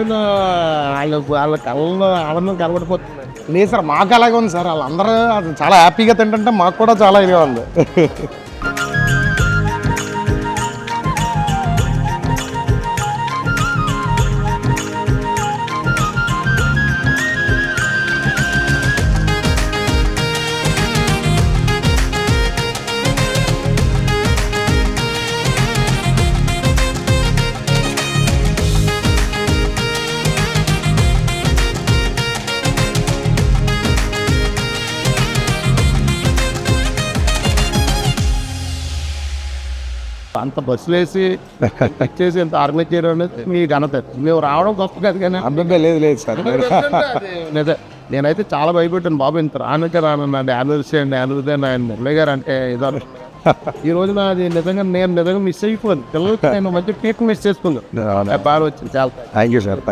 రోజున వాళ్ళ కళ్ళలో ఆనందం కనబడిపోతుంది. లేదు సార్, మాకు అలాగే ఉంది సార్. వాళ్ళందరూ అది చాలా హ్యాపీగా తింటుంటే మాకు కూడా చాలా ఇదిగా ఉంది. అంత బస్సులు వేసి చేసి ఎంత ఆర్గనైజ్ చేయడం అనేది మీ ఘనత. మేము రావడం గొప్ప కాదు కానీ అబ్బాయి లేదు సార్. నిజం. నేనైతే చాలా భయపెట్టాను బాబు, ఇంత రానుకే రానండి. యానివర్సరీ అండి, యానివర్సరీ అండి, ఆయన మురళి గారు అంటే ఇదో. ఈ రోజున అది నేను నిజంగా మిస్ అయిపోయింది. పిల్లలకి నేను మంచి కేక్ మిస్ చేసుకున్నాను. బాగా వచ్చింది చాలా. Thank you sir.